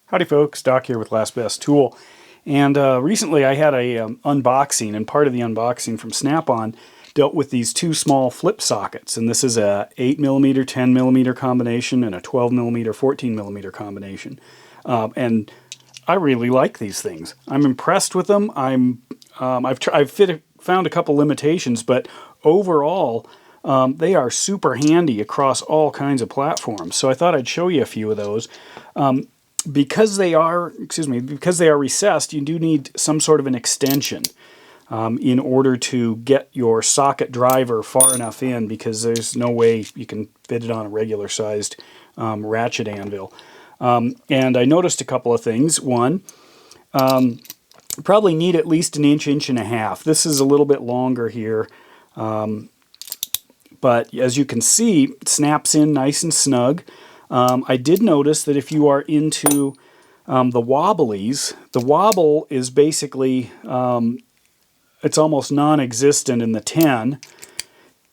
Howdy folks, Doc here with Last Best Tool. And recently I had a unboxing, and part of the unboxing from Snap-on dealt with these two small flip sockets. And this is a 8mm 10mm combination and a 12mm 14mm combination. And I really like these things. I'm impressed with them. I've found a couple limitations, but overall they are super handy across all kinds of platforms. So I thought I'd show you a few of those. Because they are recessed, you do need some sort of an extension in order to get your socket driver far enough in, because there's no way you can fit it on a regular sized ratchet anvil. And I noticed a couple of things. One, you probably need at least an inch, inch and a half. This is a little bit longer here. But as you can see, it snaps in nice and snug. I did notice that if you are into the wobblies, the wobble is basically, it's almost non-existent in the 10.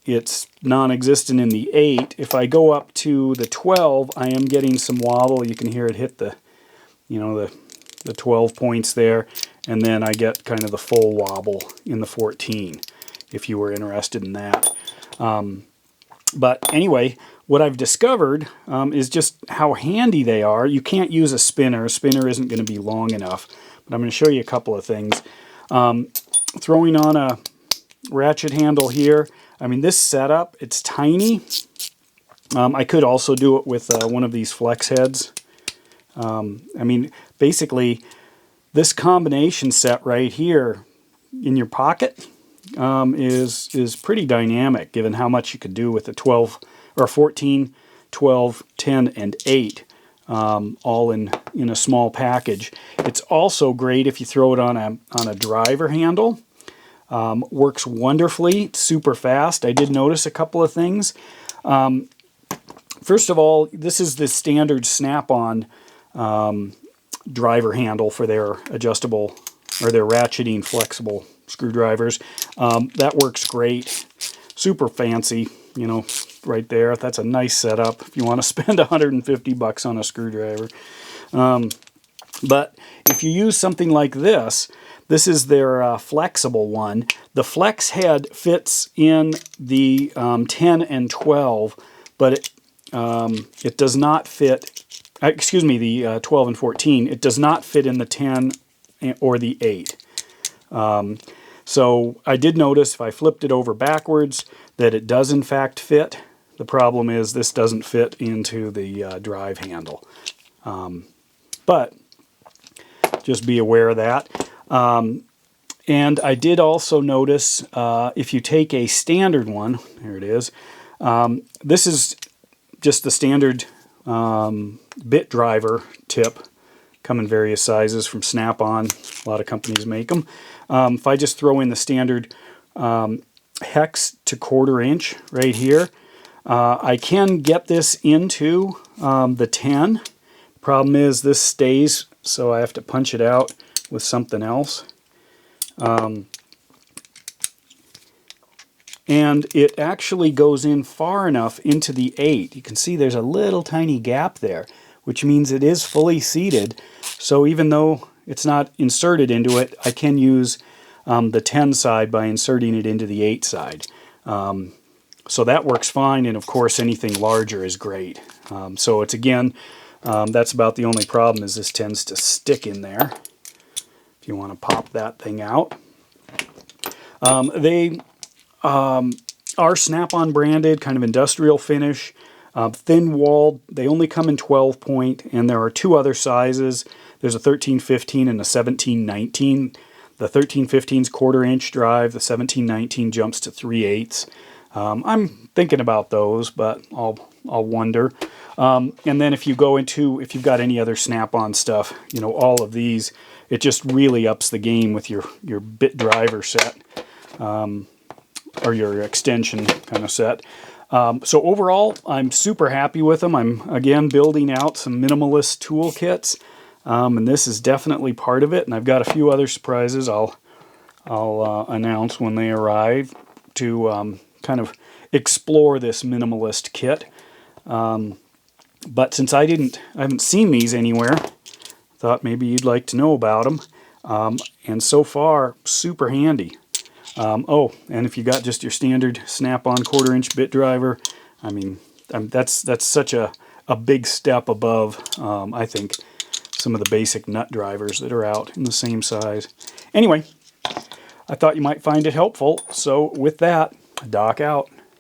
It's non-existent in the 8. If I go up to the 12, I am getting some wobble. You can hear it hit the 12 points there. And then I get kind of the full wobble in the 14, if you were interested in that. But anyway, what I've discovered is just how handy they are. You can't use a spinner. A spinner isn't going to be long enough. But I'm going to show you a couple of things. Throwing on a ratchet handle here. I mean, this setup, it's tiny. I could also do it with one of these flex heads. I mean, basically, this combination set right here in your pocket is pretty dynamic, given how much you could do with the 12 or 14, 12, 10, and 8, all in a small package. It's also great if you throw it on a driver handle. Works wonderfully, it's super fast. I did notice a couple of things. First of all, this is the standard Snap-on driver handle for their adjustable or their ratcheting flexible screwdrivers. That works great. Super fancy, you know, right there. That's a nice setup if you want to spend $150 on a screwdriver. But if you use something like this, this is their flexible one. The flex head fits in the 10 and 12, but it does not fit, excuse me, the 12 and 14. It does not fit in the 10 or the 8. So I did notice if I flipped it over backwards that it does in fact fit. The problem is this doesn't fit into the drive handle. But just be aware of that. And I did also notice if you take a standard one, there it is, this is just the standard bit driver tip. Come in various sizes from Snap-on. A lot of companies make them. If I just throw in the standard hex to 1/4 inch right here, I can get this into the 10. Problem is this stays, so I have to punch it out with something else. And it actually goes in far enough into the 8. You can see there's a little tiny gap there, which means it is fully seated. So even though it's not inserted into it, I can use the 10 side by inserting it into the 8 side. So that works fine, and of course anything larger is great. So it's again, that's about the only problem, is this tends to stick in there if you want to pop that thing out. They are Snap-on branded, kind of industrial finish. Thin-walled. They only come in 12 point, and there are two other sizes. There's a 13-15 and a 17-19. The 13-15 is 1/4 inch drive. The 17-19 jumps to 3/8. I'm thinking about those, but I'll wonder. And then if you've got any other Snap-on stuff, you know, all of these, it just really ups the game with your bit driver set, or your extension kind of set. So overall, I'm super happy with them. I'm, again, building out some minimalist toolkits, and this is definitely part of it. And I've got a few other surprises I'll announce when they arrive to kind of explore this minimalist kit. But since I haven't seen these anywhere, thought maybe you'd like to know about them. And so far, super handy. Oh, and if you got just your standard snap-on 1/4-inch bit driver, I mean, that's such a big step above, I think, some of the basic nut drivers that are out in the same size. Anyway, I thought you might find it helpful, so with that, Doc out.